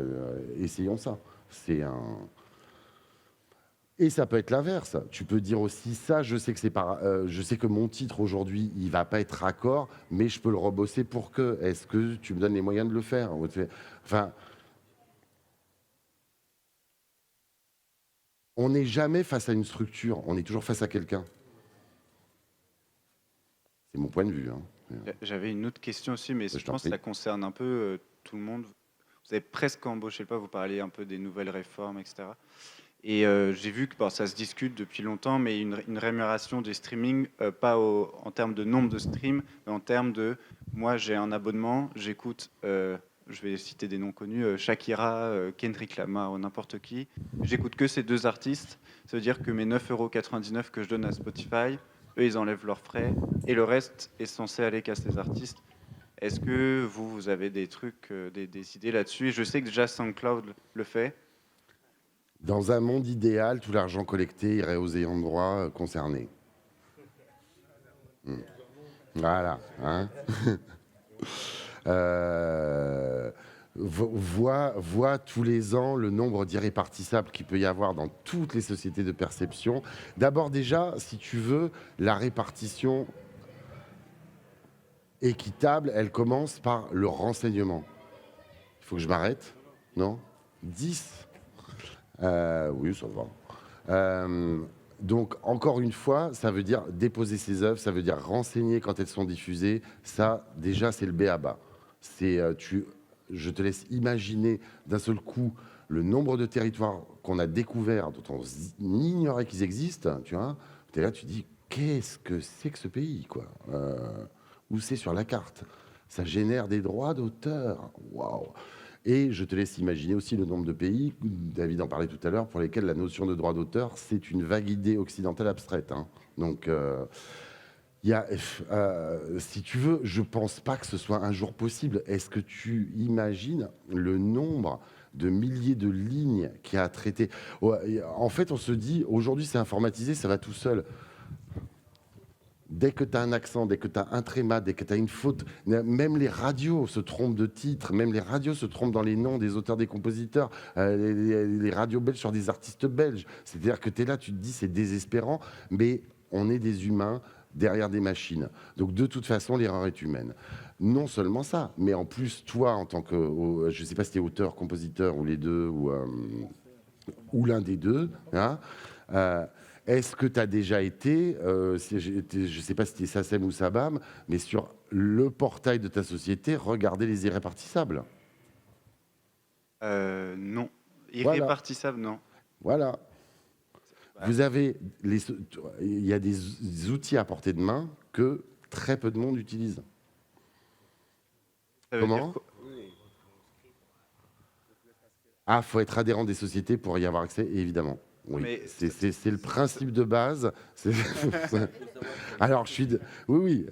S2: essayons ça. » C'est un... Et ça peut être l'inverse. Tu peux dire aussi ça. Je sais que je sais que mon titre aujourd'hui, il va pas être raccord, mais je peux le rebosser pour que. Est-ce que tu me donnes les moyens de le faire? Enfin, on n'est jamais face à une structure. On est toujours face à quelqu'un. C'est mon point de vue. Hein.
S6: J'avais une autre question aussi, mais je
S2: t'en
S6: pense que
S2: prie.
S6: ça concerne un peu tout le monde. Vous avez presque embauché le pas, vous parliez un peu des nouvelles réformes, etc. Et j'ai vu que ça se discute depuis longtemps, mais une rémunération des streamings, pas en termes de nombre de streams, mais en termes de, moi j'ai un abonnement, j'écoute, je vais citer des noms connus, Shakira, Kendrick Lamar ou n'importe qui, j'écoute que ces 2 artistes, ça veut dire que mes 9,99 € que je donne à Spotify, eux ils enlèvent leurs frais, et le reste est censé aller qu'à ces artistes. Est-ce que vous avez des trucs, des idées là-dessus? Et je sais que déjà SoundCloud le fait.
S2: Dans un monde idéal, tout l'argent collecté irait aux ayants droit concernés. Voilà. Hein. Voit tous les ans le nombre d'irrépartissables qu'il peut y avoir dans toutes les sociétés de perception. D'abord déjà, si tu veux, la répartition équitable, elle commence par le renseignement. Il faut que je m'arrête, non? 10. Oui, ça va. Donc, encore une fois, ça veut dire déposer ses œuvres, ça veut dire renseigner quand elles sont diffusées. Ça, déjà, c'est le b.a.-ba. Je te laisse imaginer d'un seul coup le nombre de territoires qu'on a découverts, dont on ignorait qu'ils existent. Tu vois, tu es là, tu dis, qu'est-ce que c'est que ce pays, quoi? Où c'est sur la carte? Ça génère des droits d'auteur. Waouh! Et je te laisse imaginer aussi le nombre de pays, David en parlait tout à l'heure, pour lesquels la notion de droit d'auteur, c'est une vague idée occidentale abstraite. Hein. Donc, si tu veux, je ne pense pas que ce soit un jour possible. Est-ce que tu imagines le nombre de milliers de lignes qu'il y a à traiter? En fait, on se dit, aujourd'hui, c'est informatisé, ça va tout seul. Dès que tu as un accent, dès que tu as un tréma, dès que tu as une faute, même les radios se trompent de titres, même les radios se trompent dans les noms des auteurs, des compositeurs, les radios belges sur des artistes belges. C'est-à-dire que tu es là, tu te dis c'est désespérant, mais on est des humains derrière des machines. Donc de toute façon, l'erreur est humaine. Non seulement ça, mais en plus, toi, en tant que, je ne sais pas si tu es auteur, compositeur, ou les deux, ou l'un des deux, hein, est-ce que tu as déjà été, je ne sais pas si c'était SACEM ou SABAM, mais sur le portail de ta société, regarder les irrépartissables?
S6: Non. Irrépartissable, non.
S2: Voilà. Vous avez il y a des outils à portée de main que très peu de monde utilise.
S6: Ça veut
S2: Comment?
S6: dire quoi?
S2: Ah, faut être adhérent des sociétés pour y avoir accès, évidemment. Oui,
S6: Mais
S2: c'est le principe de base. Alors, oui,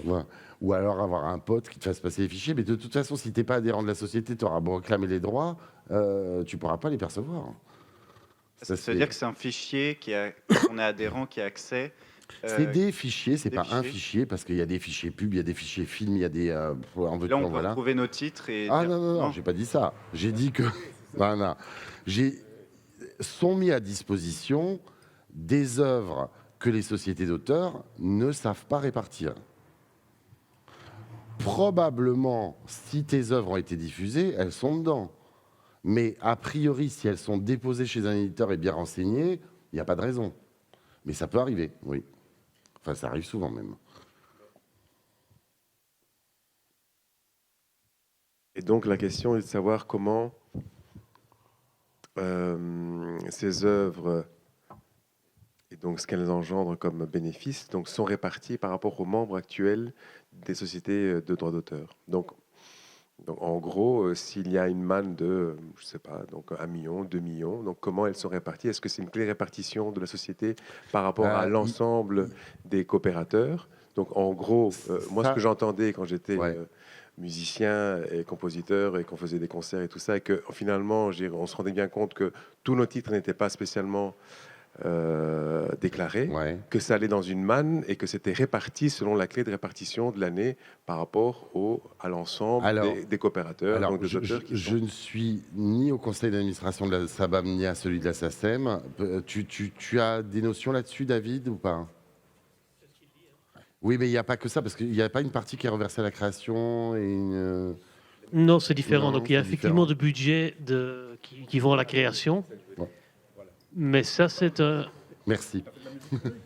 S2: ouais. Ou alors avoir un pote qui te fasse passer les fichiers. Mais de toute façon, si tu n'es pas adhérent de la société, tu auras beau réclamer les droits, tu ne pourras pas les percevoir.
S6: Ça veut dire que c'est un fichier on est adhérent, qui a accès.
S2: C'est des fichiers, c'est
S6: des
S2: pas un
S6: fichiers.
S2: fichier, parce qu'il y a des fichiers pub, il y a des fichiers films, il y a des...
S6: Là, on peut
S2: voilà.
S6: retrouver nos titres et.
S2: Ah
S6: dire-
S2: non, j'ai pas dit ça. J'ai dit que... Voilà. Sont mis à disposition des œuvres que les sociétés d'auteurs ne savent pas répartir. Probablement, si tes œuvres ont été diffusées, elles sont dedans. Mais a priori, si elles sont déposées chez un éditeur et bien renseignées, il n'y a pas de raison. Mais ça peut arriver, oui. Enfin, ça arrive souvent même.
S7: Et donc la question est de savoir comment ces œuvres et donc ce qu'elles engendrent comme bénéfices donc, sont réparties par rapport aux membres actuels des sociétés de droit d'auteur. Donc en gros, s'il y a une manne de, je sais pas, donc 1 million, 2 millions, donc comment elles sont réparties? Est-ce que c'est une clé répartition de la société par rapport à l'ensemble des coopérateurs? Donc en gros, moi ce que j'entendais quand j'étais musicien et compositeur et qu'on faisait des concerts et tout ça, et que finalement on se rendait bien compte que tous nos titres n'étaient pas spécialement déclarés, que ça allait dans une manne et que c'était réparti selon la clé de répartition de l'année par rapport à l'ensemble des coopérateurs.
S2: Alors,
S7: donc des auteurs
S2: je ne suis ni au conseil d'administration de la SABAM ni à celui de la SACEM. Tu as des notions là-dessus, David, ou pas? Oui, mais il n'y a pas que ça, parce qu'il n'y a pas une partie qui est reversée à la création et une...
S4: Non, c'est différent.
S2: Non,
S4: donc il y a
S2: c'est
S4: effectivement
S2: différent.
S4: des budgets qui vont à la création.
S2: Ouais.
S4: Mais ça, c'est un...
S2: Merci.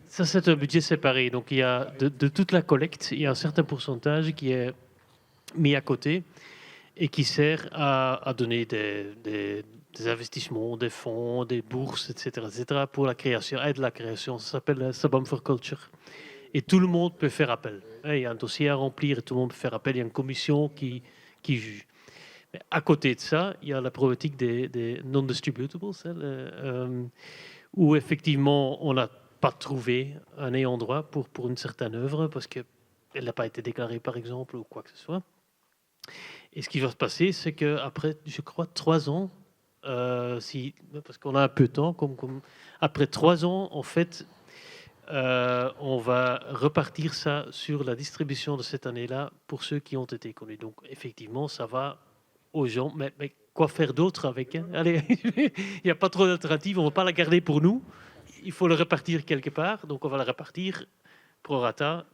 S4: Ça, c'est un budget séparé. Donc, il y a de toute la collecte, il y a un certain pourcentage qui est mis à côté et qui sert à donner des investissements, des fonds, des bourses, etc., pour la création, aide à la création. Ça s'appelle SABAM for Culture. Et tout le monde peut faire appel. Il y a un dossier à remplir et tout le monde peut faire appel. Il y a une commission qui juge. Mais à côté de ça, il y a la problématique des non-distributables, où effectivement, on n'a pas trouvé un ayant droit pour une certaine œuvre parce qu'elle n'a pas été déclarée, par exemple, ou quoi que ce soit. Et ce qui va se passer, c'est qu'après, je crois, 3 ans, parce qu'on a un peu de temps, après 3 ans, en fait, on va repartir ça sur la distribution de cette année-là pour ceux qui ont été connus. Donc, effectivement, ça va aux gens. Mais quoi faire d'autre avec, hein? Allez, il n'y a pas trop d'alternatives. On ne va pas la garder pour nous. Il faut le repartir quelque part. Donc, on va la repartir pro rata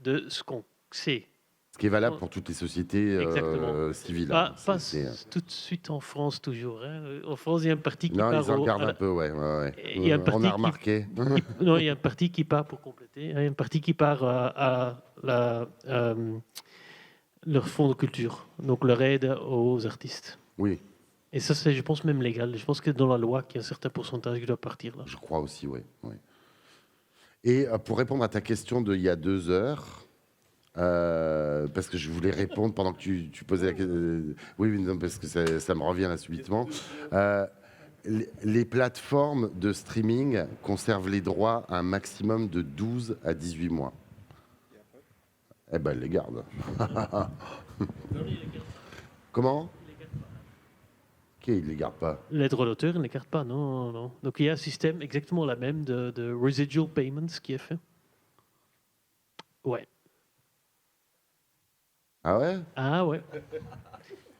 S4: de ce qu'on sait.
S2: Ce qui est valable pour toutes les sociétés
S4: Exactement.
S2: civiles.
S4: Pas
S2: C'est-
S4: tout de suite en France, toujours, hein. En France, il y a un parti qui
S2: Non,
S4: part
S2: ils en
S4: au-
S2: gardent
S4: à la-
S2: un peu, ouais.
S4: Il y a un
S2: On
S4: parti
S2: a
S4: qui-
S2: remarqué.
S4: Non, il y a un parti qui part pour compléter. Il y a un parti qui part à leur fonds de culture, donc leur aide aux artistes.
S2: Oui,
S4: Et ça, c'est, je pense, même légal. Je pense que dans la loi, qu'il y a un certain pourcentage qui doit partir là.
S2: je crois aussi, oui. Et pour répondre à ta question d'il y a 2 heures, parce que je voulais répondre pendant que tu posais la question. Oui, non, parce que ça me revient là subitement. Les plateformes de streaming conservent les droits à un maximum de 12 à 18 mois. Eh ben, elles les gardent. Comment? Ok, ils les gardent pas.
S4: Les droits d'auteur, ils ne les gardent pas, non, non. Donc il y a un système exactement la même de residual payments qui est fait. Ouais.
S2: Ah ouais?
S4: Ah ouais.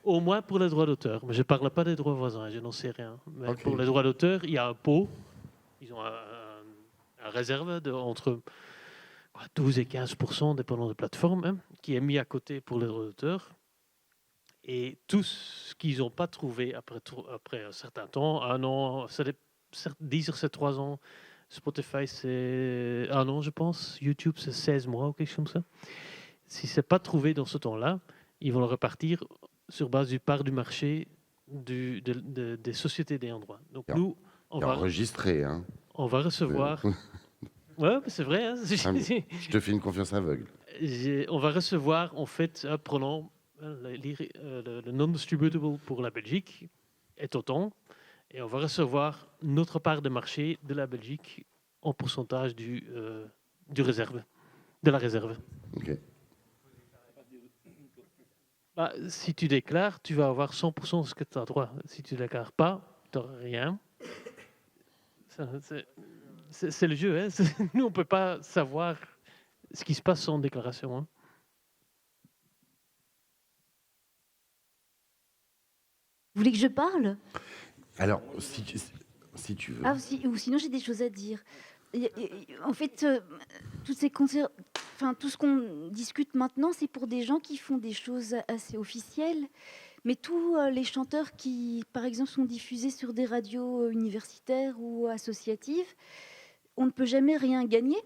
S4: Au moins pour les droits d'auteur. Mais je ne parle pas des droits voisins, je n'en sais rien. Mais
S2: Ok.
S4: pour les droits d'auteur, il y a un pot. Ils ont un réserve entre 12 et 15%, dépendant de plateforme, hein, qui est mis à côté pour les droits d'auteur. Et tout ce qu'ils n'ont pas trouvé après un certain temps, 1 an, Deezer c'est 3 ans, Spotify c'est 1 an je pense, YouTube c'est 16 mois ou quelque chose comme ça. Si ce n'est pas trouvé dans ce temps-là, ils vont le repartir sur base du part du marché des sociétés d'ayant droit. Donc
S2: Et
S4: nous, on
S2: Et
S4: va
S2: enregistré, hein.
S4: on va recevoir... Ouais, mais c'est vrai. Hein.
S2: Je te fais une confiance aveugle.
S4: On va recevoir, en fait, prenons le non-distributable pour la Belgique est autant, et on va recevoir notre part de marché de la Belgique en pourcentage du réserve, de la réserve.
S2: Ok.
S4: Bah, si tu déclares, tu vas avoir 100% de ce que tu as droit. Si tu ne déclares pas, tu n'auras rien. C'est le jeu. Hein. Nous, on ne peut pas savoir ce qui se passe sans déclaration. Hein.
S8: Vous voulez que je parle?
S2: Alors, si tu veux.
S8: Ou sinon j'ai des choses à dire. En fait, toutes ces tout ce qu'on discute maintenant, c'est pour des gens qui font des choses assez officielles. Mais tous les chanteurs qui, par exemple, sont diffusés sur des radios universitaires ou associatives, on ne peut jamais rien gagner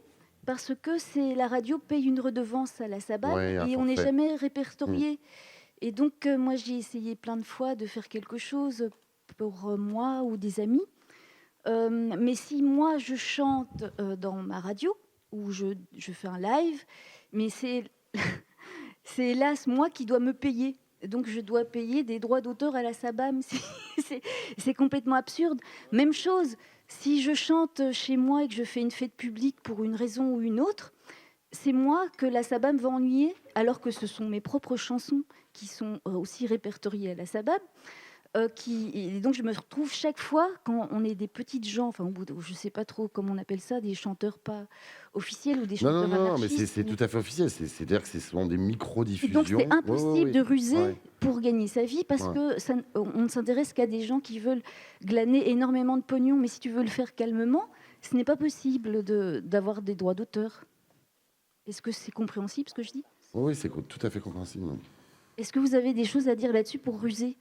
S8: parce que la radio paye une redevance à la SABAM et on n'est jamais répertorié. Et donc, moi, j'ai essayé plein de fois de faire quelque chose pour moi ou des amis. Mais si moi, je chante dans ma radio ou je fais un live, mais c'est hélas moi qui dois me payer. Donc, je dois payer des droits d'auteur à la SABAM. C'est complètement absurde. Même chose, si je chante chez moi et que je fais une fête publique pour une raison ou une autre, c'est moi que la SABAM va ennuyer, alors que ce sont mes propres chansons qui sont aussi répertoriées à la SABAM. Et donc je me retrouve chaque fois quand on est des petites gens, enfin je ne sais pas trop comment on appelle ça, des chanteurs pas officiels ou des chanteurs
S2: Non, mais
S8: anarchistes.
S2: c'est tout à fait officiel. C'est-à-dire que ce sont des micro-diffusions.
S8: Donc c'est impossible de ruser
S2: Ouais.
S8: pour gagner sa vie parce que on ne s'intéresse qu'à des gens qui veulent glaner énormément de pognon. Mais si tu veux le faire calmement, ce n'est pas possible d'avoir des droits d'auteur. Est-ce que c'est compréhensible ce que je dis?
S2: Oui, c'est tout à fait compréhensible.
S8: Est-ce que vous avez des choses à dire là-dessus pour ruser?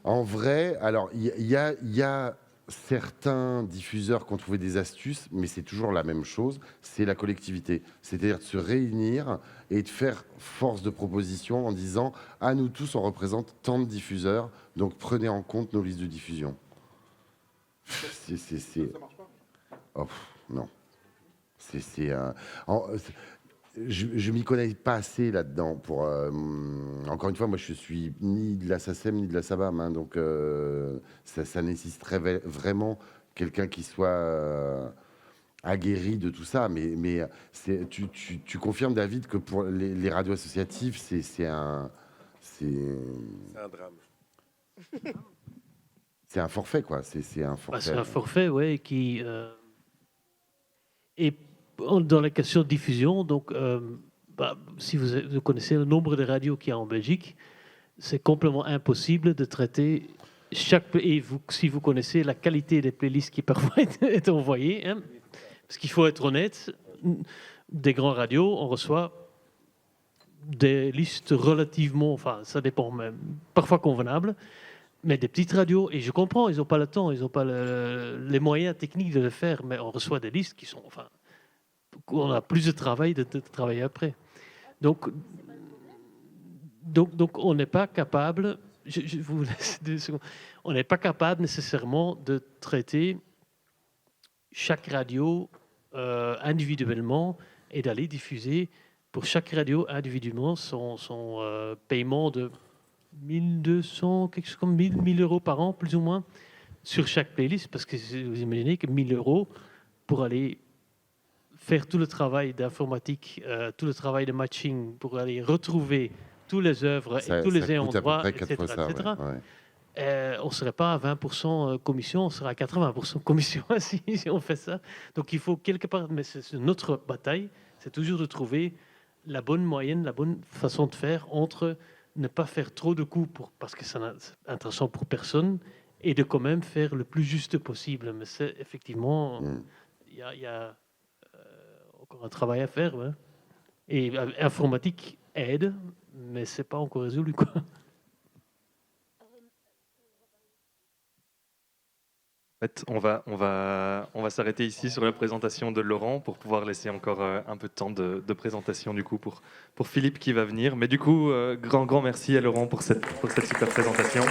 S2: En vrai, alors il y a certains diffuseurs qui ont trouvé des astuces, mais c'est toujours la même chose, c'est la collectivité. C'est-à-dire de se réunir et de faire force de proposition en disant « à nous tous, on représente tant de diffuseurs, donc prenez en compte nos listes de diffusion ». Ça marche pas? Oh, non. Je m'y connais pas assez là-dedans pour. Encore une fois, moi, je suis ni de la SACEM ni de la SABAM, hein, donc ça nécessiterait vraiment quelqu'un qui soit aguerri de tout ça. Mais tu confirmes, David, que pour les radios associatives, c'est un
S7: drame.
S2: C'est un forfait, quoi. C'est un forfait.
S4: C'est un forfait, ouais, qui Et dans la question de diffusion, donc, si vous connaissez le nombre de radios qu'il y a en Belgique, c'est complètement impossible de traiter si vous connaissez la qualité des playlists qui parfois est envoyée, hein, parce qu'il faut être honnête, des grands radios, on reçoit des listes relativement, enfin ça dépend même, parfois convenables, mais des petites radios, et je comprends, ils n'ont pas le temps, ils n'ont pas les moyens techniques de le faire, mais on reçoit des listes qui sont, enfin, on a plus de travail de travailler après. Donc on n'est pas capable, je vous laisse 2 secondes, on n'est pas capable nécessairement de traiter chaque radio individuellement et d'aller diffuser pour chaque radio individuellement son paiement de 1200, quelque chose comme 1000 euros par an, plus ou moins, sur chaque playlist, parce que vous imaginez que 1000 euros pour aller faire tout le travail d'informatique, tout le travail de matching, pour aller retrouver toutes les œuvres et tous les ayants droit, etc. On ne serait pas à 20% commission, on serait à 80% commission si on fait ça. Donc il faut quelque part, mais c'est notre bataille, c'est toujours de trouver la bonne moyenne, la bonne façon de faire entre ne pas faire trop de coûts parce que c'est intéressant pour personne et de quand même faire le plus juste possible. Mais c'est effectivement, il y a encore un travail à faire. Ouais. Et informatique aide, mais c'est pas encore résolu, quoi.
S1: En fait, on va s'arrêter ici sur la présentation de Laurent pour pouvoir laisser encore un peu de temps de présentation du coup pour Philippe qui va venir. Mais du coup, grand merci à Laurent pour cette super présentation.